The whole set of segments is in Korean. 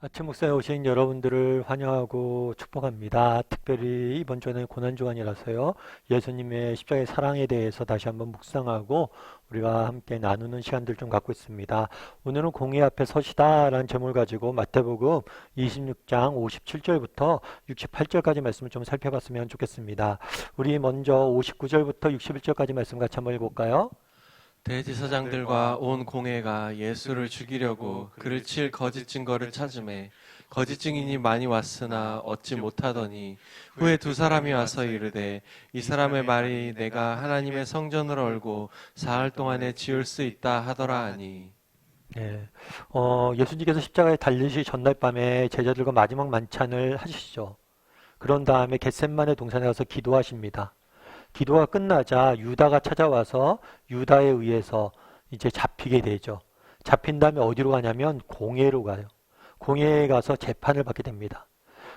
아침 목사에 오신 여러분들을 환영하고 축복합니다. 특별히 이번 주에는 고난주간이라서요. 예수님의 십자가의 사랑에 대해서 다시 한번 묵상하고 우리가 함께 나누는 시간들 좀 갖고 있습니다. 오늘은 공의 앞에 서시다 라는 제목을 가지고 마태복음 26장 57절부터 68절까지 말씀을 좀 살펴봤으면 좋겠습니다. 우리 먼저 59절부터 61절까지 말씀 같이 한번 읽어볼까요? 대제사장들과 온 공회가 예수를 죽이려고 그를 칠 거짓 증거를 찾으매 거짓 증인이 많이 왔으나 얻지 못하더니 후에 두 사람이 와서 이르되 이 사람의 말이 내가 하나님의 성전을 얼고 사흘 동안에 지을 수 있다 하더라 하니. 네, 예수님께서 십자가에 달리시 전날 밤에 제자들과 마지막 만찬을 하시죠. 그런 다음에 겟셋마네 동산에 가서 기도하십니다. 기도가 끝나자 유다가 찾아와서 유다에 의해서 이제 잡히게 되죠. 잡힌 다음에 어디로 가냐면 공회로 가요. 공회에 가서 재판을 받게 됩니다.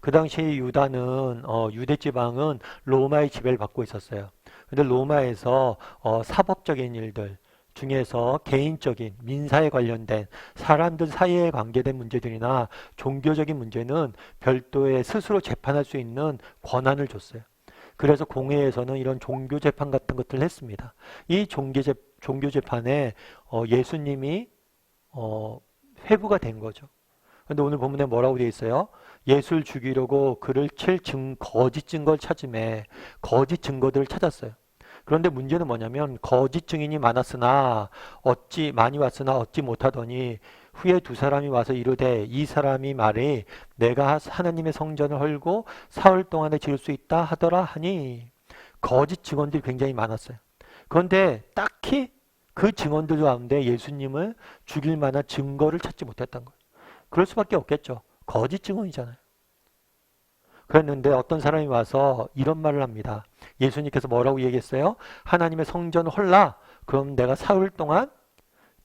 그 당시 유다는 유대 지방은 로마의 지배를 받고 있었어요. 근데 로마에서 사법적인 일들 중에서 개인적인 민사에 관련된 사람들 사이에 관계된 문제들이나 종교적인 문제는 별도의 스스로 재판할 수 있는 권한을 줬어요. 그래서 공회에서는 이런 종교 재판 같은 것들을 했습니다. 이 종교 재판에 예수님이 회부가 된 거죠. 근데 오늘 본문에 뭐라고 되어 있어요? 예수를 죽이려고 그를 칠 거짓 증거를 찾음에 거짓 증거들을 찾았어요. 그런데 문제는 뭐냐면 거짓 증인이 많이 왔으나 얻지 못하더니 후에 두 사람이 와서 이르되 이 사람이 말해 내가 하나님의 성전을 헐고 사흘 동안에 지을 수 있다 하더라 하니 거짓 증언들이 굉장히 많았어요. 그런데 딱히 그 증언들 가운데 예수님을 죽일 만한 증거를 찾지 못했던 거예요. 그럴 수밖에 없겠죠. 거짓 증언이잖아요. 그랬는데 어떤 사람이 와서 이런 말을 합니다. 예수님께서 뭐라고 얘기했어요? 하나님의 성전을 헐라. 그럼 내가 사흘 동안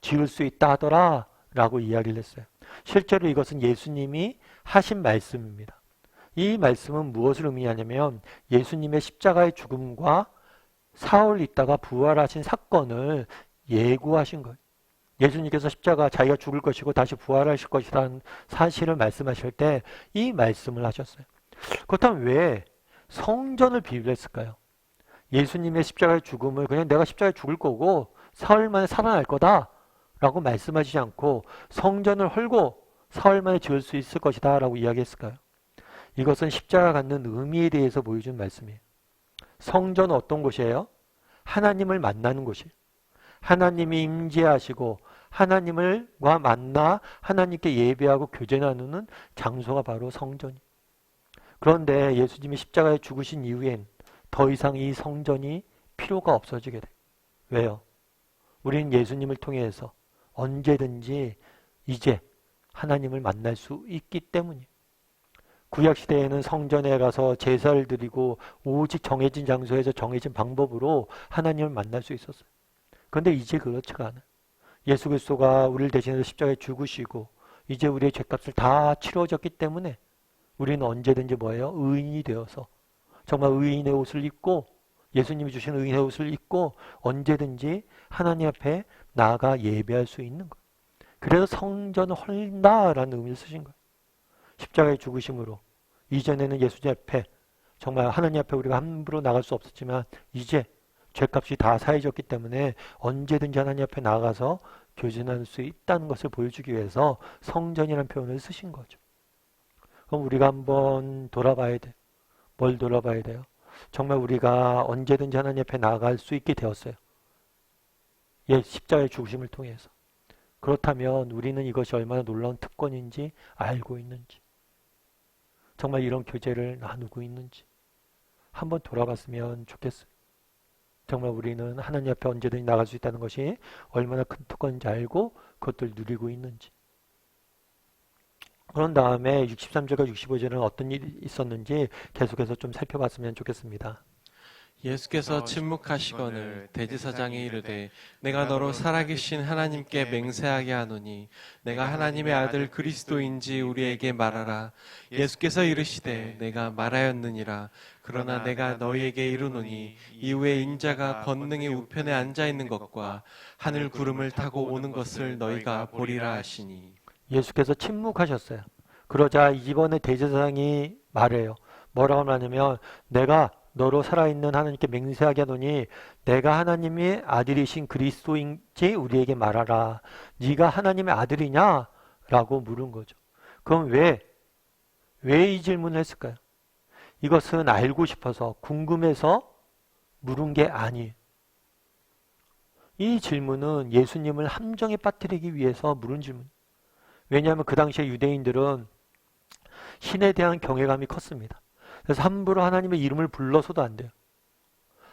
지을 수 있다 하더라 라고 이야기를 했어요. 실제로 이것은 예수님이 하신 말씀입니다. 이 말씀은 무엇을 의미하냐면 예수님의 십자가의 죽음과 사흘 있다가 부활하신 사건을 예고하신 거예요. 예수님께서 십자가 자기가 죽을 것이고 다시 부활하실 것이라는 사실을 말씀하실 때 이 말씀을 하셨어요. 그렇다면 왜 성전을 비유했을까요? 예수님의 십자가의 죽음을 그냥 내가 십자가에 죽을 거고 사흘 만에 살아날 거다 라고 말씀하시지 않고 성전을 헐고 사흘 만에 지을 수 있을 것이다 라고 이야기했을까요? 이것은 십자가가 갖는 의미에 대해서 보여준 말씀이에요. 성전은 어떤 곳이에요? 하나님을 만나는 곳이에요. 하나님이 임재하시고 하나님과 만나 하나님께 예배하고 교제 나누는 장소가 바로 성전이에요. 그런데 예수님이 십자가에 죽으신 이후엔 더 이상 이 성전이 필요가 없어지게 돼요. 왜요? 우리는 예수님을 통해서 언제든지 이제 하나님을 만날 수 있기 때문이에요. 구약시대에는 성전에 가서 제사를 드리고 오직 정해진 장소에서 정해진 방법으로 하나님을 만날 수 있었어요. 그런데 이제 그렇지가 않아요. 예수 그리스도가 우리를 대신해서 십자가에 죽으시고 이제 우리의 죄값을 다 치러졌기 때문에 우리는 언제든지 뭐예요? 의인이 되어서 정말 의인의 옷을 입고 예수님이 주신 의인의 옷을 입고 언제든지 하나님 앞에 나아가 예배할 수 있는 거예요. 그래서 성전을 헐다라는 의미를 쓰신 거예요. 십자가의 죽으심으로 이전에는 예수님 앞에 정말 하나님 앞에 우리가 함부로 나갈 수 없었지만 이제 죄값이 다 사해졌기 때문에 언제든지 하나님 앞에 나가서 교제할 수 있다는 것을 보여주기 위해서 성전이라는 표현을 쓰신 거죠. 그럼 우리가 한번 돌아봐야 돼. 뭘 돌아봐야 돼요? 정말 우리가 언제든지 하나님 앞에 나아갈 수 있게 되었어요. 십자가의 죽으심을 통해서. 그렇다면 우리는 이것이 얼마나 놀라운 특권인지 알고 있는지, 정말 이런 교제를 나누고 있는지 한번 돌아봤으면 좋겠어요. 정말 우리는 하나님 앞에 언제든지 나갈 수 있다는 것이 얼마나 큰 특권인지 알고 그것들 누리고 있는지. 그런 다음에 63절과 65절은 어떤 일이 있었는지 계속해서 좀 살펴봤으면 좋겠습니다. 예수께서 침묵하시거늘 대제사장이 이르되 내가 너로 살아계신 하나님께 맹세하게 하노니 내가 하나님의 아들 그리스도인지 우리에게 말하라. 예수께서 이르시되 내가 말하였느니라. 그러나 내가 너희에게 이르노니 이후에 인자가 권능의 우편에 앉아 있는 것과 하늘 구름을 타고 오는 것을 너희가 보리라 하시니. 예수께서 침묵하셨어요. 그러자 이번에 대제사장이 말해요. 뭐라고 말하냐면 내가 너로 살아있는 하나님께 맹세하게 하노니 내가 하나님의 아들이신 그리스도인지 우리에게 말하라. 네가 하나님의 아들이냐? 라고 물은 거죠. 그럼 왜 이 질문을 했을까요? 이것은 알고 싶어서 궁금해서 물은 게 아니에요. 이 질문은 예수님을 함정에 빠뜨리기 위해서 물은 질문. 왜냐하면 그 당시에 유대인들은 신에 대한 경외감이 컸습니다. 그래서 함부로 하나님의 이름을 불러서도 안 돼요.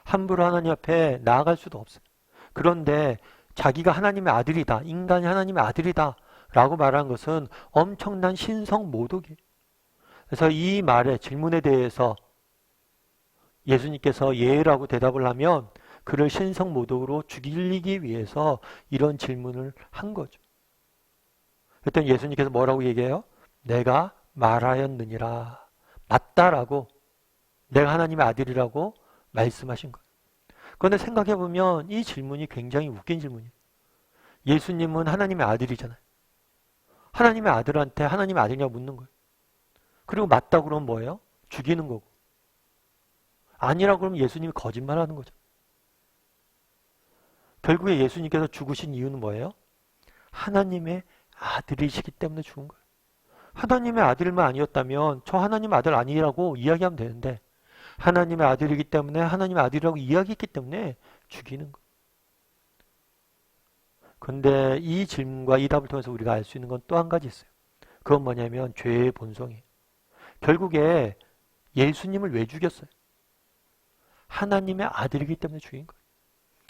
함부로 하나님 앞에 나아갈 수도 없어요. 그런데 자기가 하나님의 아들이다, 인간이 하나님의 아들이다 라고 말한 것은 엄청난 신성 모독이에요. 그래서 이 말에 질문에 대해서 예수님께서 예라고 대답을 하면 그를 신성 모독으로 죽이기 위해서 이런 질문을 한 거죠. 그랬더니 예수님께서 뭐라고 얘기해요? 내가 말하였느니라. 맞다라고, 내가 하나님의 아들이라고 말씀하신 거예요. 그런데 생각해보면 이 질문이 굉장히 웃긴 질문이에요. 예수님은 하나님의 아들이잖아요. 하나님의 아들한테 하나님의 아들이냐고 묻는 거예요. 그리고 맞다고 그러면 뭐예요? 죽이는 거고. 아니라고 그러면 예수님이 거짓말하는 거죠. 결국에 예수님께서 죽으신 이유는 뭐예요? 하나님의 아들이시기 때문에 죽은 거예요. 하나님의 아들만 아니었다면 저 하나님 아들 아니라고 이야기하면 되는데 하나님의 아들이기 때문에 하나님의 아들이라고 이야기했기 때문에 죽이는 거예요. 그런데 이 질문과 이 답을 통해서 우리가 알 수 있는 건 또 한 가지 있어요. 그건 뭐냐면 죄의 본성이에요. 결국에 예수님을 왜 죽였어요? 하나님의 아들이기 때문에 죽인 거예요.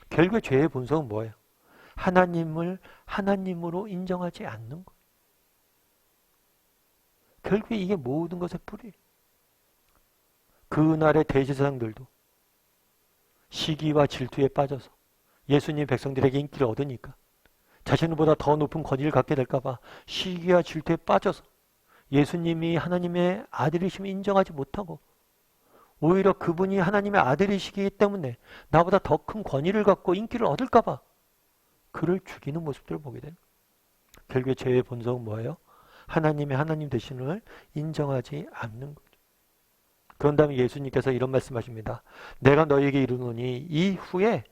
결국에 죄의 본성은 뭐예요? 하나님을 하나님으로 인정하지 않는 거예요. 결국에 이게 모든 것의 뿌리예요. 그날의 대제사장들도 시기와 질투에 빠져서 예수님 백성들에게 인기를 얻으니까 자신보다 더 높은 권위를 갖게 될까봐 시기와 질투에 빠져서 예수님이 하나님의 아들이심을 인정하지 못하고 오히려 그분이 하나님의 아들이시기 때문에 나보다 더 큰 권위를 갖고 인기를 얻을까봐 그를 죽이는 모습들을 보게 되는 거예요. 결국에 죄의 본성은 뭐예요? 하나님의 하나님 되심을 인정하지 않는 거죠. 그런 다음에 예수님께서 이런 말씀하십니다. 내가 너희에게 이르노니 이후에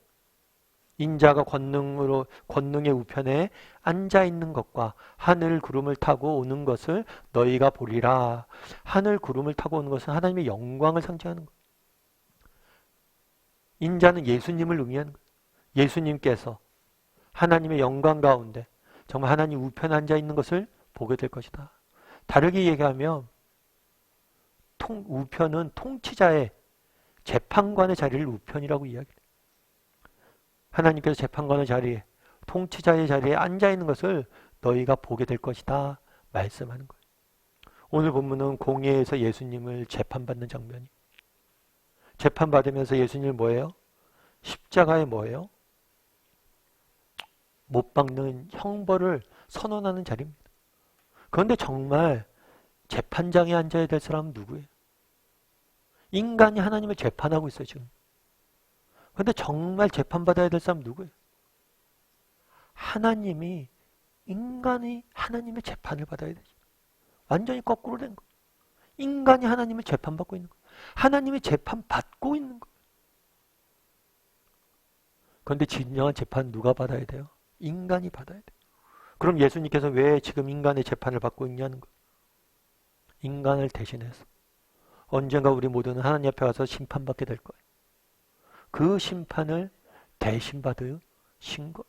인자가 권능의 우편에 앉아 있는 것과 하늘 구름을 타고 오는 것을 너희가 보리라. 하늘 구름을 타고 오는 것은 하나님의 영광을 상징하는 거예요. 인자는 예수님을 의미하는 거예요. 예수님께서 하나님의 영광 가운데 정말 하나님 우편에 앉아 있는 것을 보게 될 것이다. 다르게 얘기하면 우편은 통치자의 재판관의 자리를 우편이라고 이야기해요. 하나님께서 재판관의 자리에 통치자의 자리에 앉아있는 것을 너희가 보게 될 것이다 말씀하는 거예요. 오늘 본문은 공회에서 예수님을 재판받는 장면이 재판받으면서 예수님 뭐예요? 십자가에 뭐예요? 못 박는 형벌을 선언하는 자리입니다. 그런데 정말 재판장에 앉아야 될 사람은 누구예요? 인간이 하나님을 재판하고 있어요 지금. 그런데 정말 재판받아야 될 사람은 누구예요? 하나님이 인간이 하나님의 재판을 받아야 되죠. 완전히 거꾸로 된 거예요. 인간이 하나님을 재판받고 있는 거예요. 하나님이 재판받고 있는 거예요. 그런데 진정한 재판 누가 받아야 돼요? 인간이 받아야 돼요. 그럼 예수님께서 왜 지금 인간의 재판을 받고 있냐는 거예요. 인간을 대신해서 언젠가 우리 모두는 하나님 앞에 와서 심판받게 될 거예요. 그 심판을 대신 받으신 것.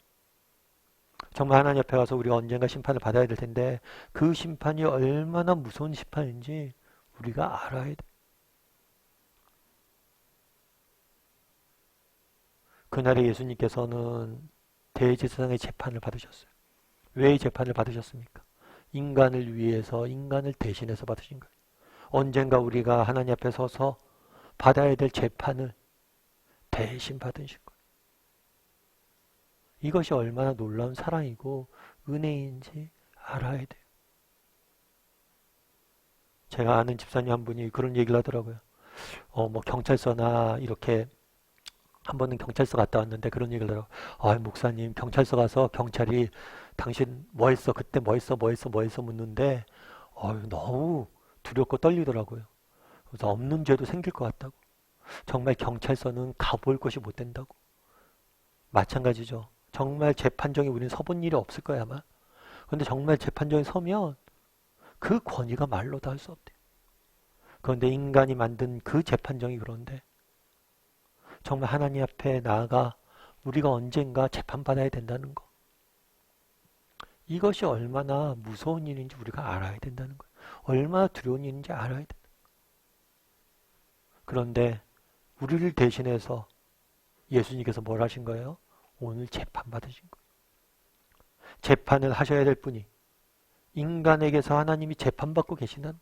정말 하나님 앞에 와서 우리가 언젠가 심판을 받아야 될 텐데 그 심판이 얼마나 무서운 심판인지 우리가 알아야 돼. 그날에 예수님께서는 대제사장의 재판을 받으셨어요. 왜 이 재판을 받으셨습니까? 인간을 위해서 인간을 대신해서 받으신 거예요. 언젠가 우리가 하나님 앞에 서서 받아야 될 재판을 대신 받으신 거예요. 이것이 얼마나 놀라운 사랑이고 은혜인지 알아야 돼요. 제가 아는 집사님 한 분이 그런 얘기를 하더라고요. 뭐 경찰서나 이렇게 한 번은 경찰서 갔다 왔는데 그런 얘기를 하더라고요. 목사님 경찰서 가서 경찰이 당신 뭐 했어? 그때 뭐 했어? 묻는데 너무 두렵고 떨리더라고요. 그래서 없는 죄도 생길 것 같다고. 정말 경찰서는 가볼 곳이 못 된다고. 마찬가지죠. 정말 재판정에 우리는 서본 일이 없을 거야 아마. 그런데 정말 재판정에 서면 그 권위가 말로도 할 수 없대요. 그런데 인간이 만든 그 재판정이 그런데 정말 하나님 앞에 나아가 우리가 언젠가 재판받아야 된다는 거. 이것이 얼마나 무서운 일인지 우리가 알아야 된다는 거예요. 얼마나 두려운 일인지 알아야 된다. 그런데 우리를 대신해서 예수님께서 뭘 하신 거예요? 오늘 재판받으신 거예요. 재판을 하셔야 될 분이 인간에게서 하나님이 재판받고 계시는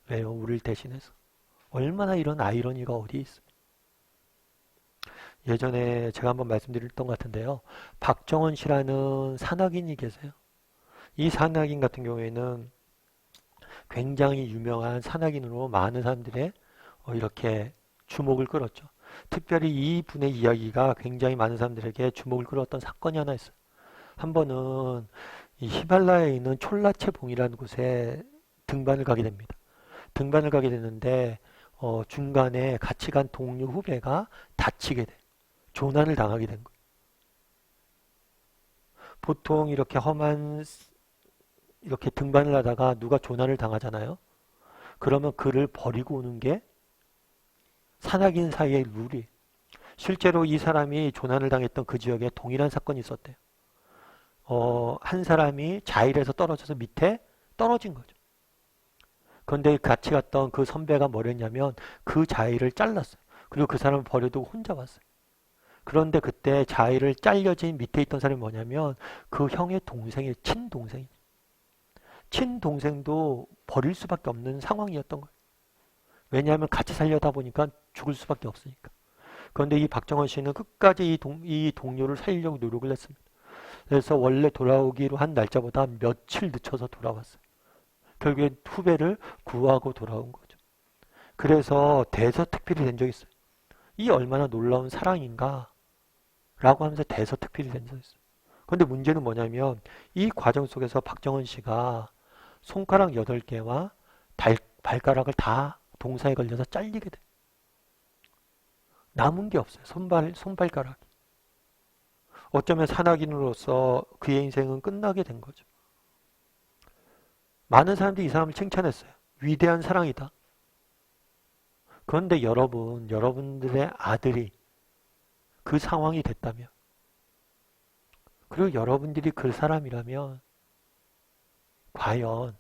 왜요? 우리를 대신해서. 얼마나 이런 아이러니가 어디에 있습니까? 예전에 제가 한번 말씀드렸던 것 같은데요. 박정원 씨라는 산악인이 계세요. 이 산악인 같은 경우에는 굉장히 유명한 산악인으로 많은 사람들의 이렇게 주목을 끌었죠. 특별히 이 분의 이야기가 굉장히 많은 사람들에게 주목을 끌었던 사건이 하나 있어요. 한 번은 이 히말라야에 있는 촐라체봉이라는 곳에 등반을 가게 됩니다. 등반을 가게 되는데 중간에 같이 간 동료 후배가 다치게 돼. 조난을 당하게 된 거예요. 보통 이렇게 험한 이렇게 등반을 하다가 누가 조난을 당하잖아요. 그러면 그를 버리고 오는 게 산악인 사이의 룰이. 실제로 이 사람이 조난을 당했던 그 지역에 동일한 사건이 있었대요. 한 사람이 자일에서 떨어져서 밑에 떨어진 거죠. 그런데 같이 갔던 그 선배가 뭘 했냐면 그 자일을 잘랐어요. 그리고 그 사람을 버려두고 혼자 왔어요. 그런데 그때 자일을 잘려진 밑에 있던 사람이 뭐냐면 그 형의 동생의 친동생이. 친동생도 버릴 수밖에 없는 상황이었던 거예요. 왜냐하면 같이 살려다 보니까 죽을 수밖에 없으니까. 그런데 이 박정원 씨는 끝까지 이 동료를 살리려고 노력을 했습니다. 그래서 원래 돌아오기로 한 날짜보다 며칠 늦춰서 돌아왔어요. 결국에 후배를 구하고 돌아온 거죠. 그래서 대서특필이 된 적이 있어요. 이 얼마나 놀라운 사랑인가 라고 하면서 대서특필이 된 적이 있어요. 그런데 문제는 뭐냐면 이 과정 속에서 박정원 씨가 손가락 8개와 발가락을 다 동사에 걸려서 잘리게 돼. 남은 게 없어요. 손발가락이. 어쩌면 산악인으로서 그의 인생은 끝나게 된 거죠. 많은 사람들이 이 사람을 칭찬했어요. 위대한 사랑이다. 그런데 여러분들의 아들이 그 상황이 됐다면, 그리고 여러분들이 그 사람이라면, 과연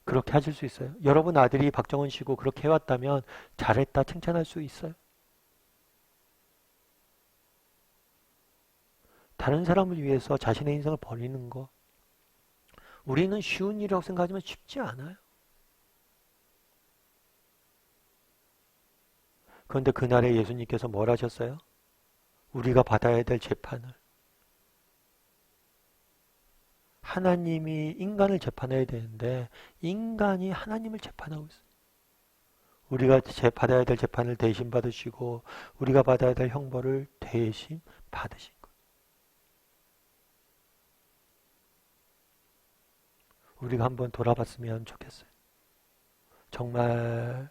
그렇게 하실 수 있어요? 여러분 아들이 박정원 씨고 그렇게 해왔다면 잘했다 칭찬할 수 있어요? 다른 사람을 위해서 자신의 인생을 버리는 거, 우리는 쉬운 일이라고 생각하지만 쉽지 않아요. 그런데 그날에 예수님께서 뭘 하셨어요? 우리가 받아야 될 재판을, 하나님이 인간을 재판해야 되는데 인간이 하나님을 재판하고 있어요. 우리가 받아야 될 재판을 대신 받으시고 우리가 받아야 될 형벌을 대신 받으신 거예요. 우리가 한번 돌아봤으면 좋겠어요. 정말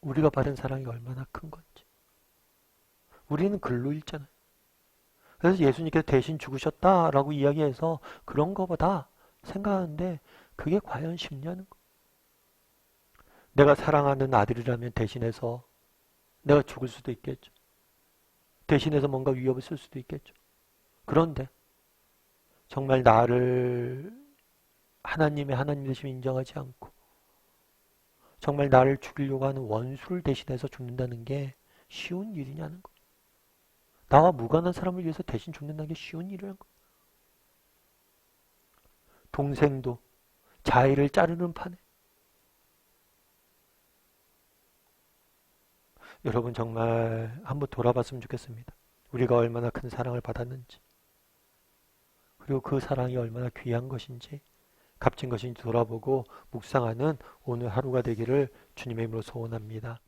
우리가 받은 사랑이 얼마나 큰 건지. 우리는 글로 읽잖아요. 그래서 예수님께서 대신 죽으셨다라고 이야기해서 그런 거보다 생각하는데 그게 과연 쉽냐는 거. 내가 사랑하는 아들이라면 대신해서 내가 죽을 수도 있겠죠. 대신해서 뭔가 위협을 쓸 수도 있겠죠. 그런데 정말 나를 하나님의 하나님 되심을 인정하지 않고 정말 나를 죽이려고 하는 원수를 대신해서 죽는다는 게 쉬운 일이냐는 거. 나와 무관한 사람을 위해서 대신 죽는다는 게 쉬운 일이라는 거. 동생도 자의를 자르는 판에. 여러분 정말 한번 돌아봤으면 좋겠습니다. 우리가 얼마나 큰 사랑을 받았는지, 그리고 그 사랑이 얼마나 귀한 것인지, 값진 것인지 돌아보고 묵상하는 오늘 하루가 되기를 주님의 이름으로 소원합니다.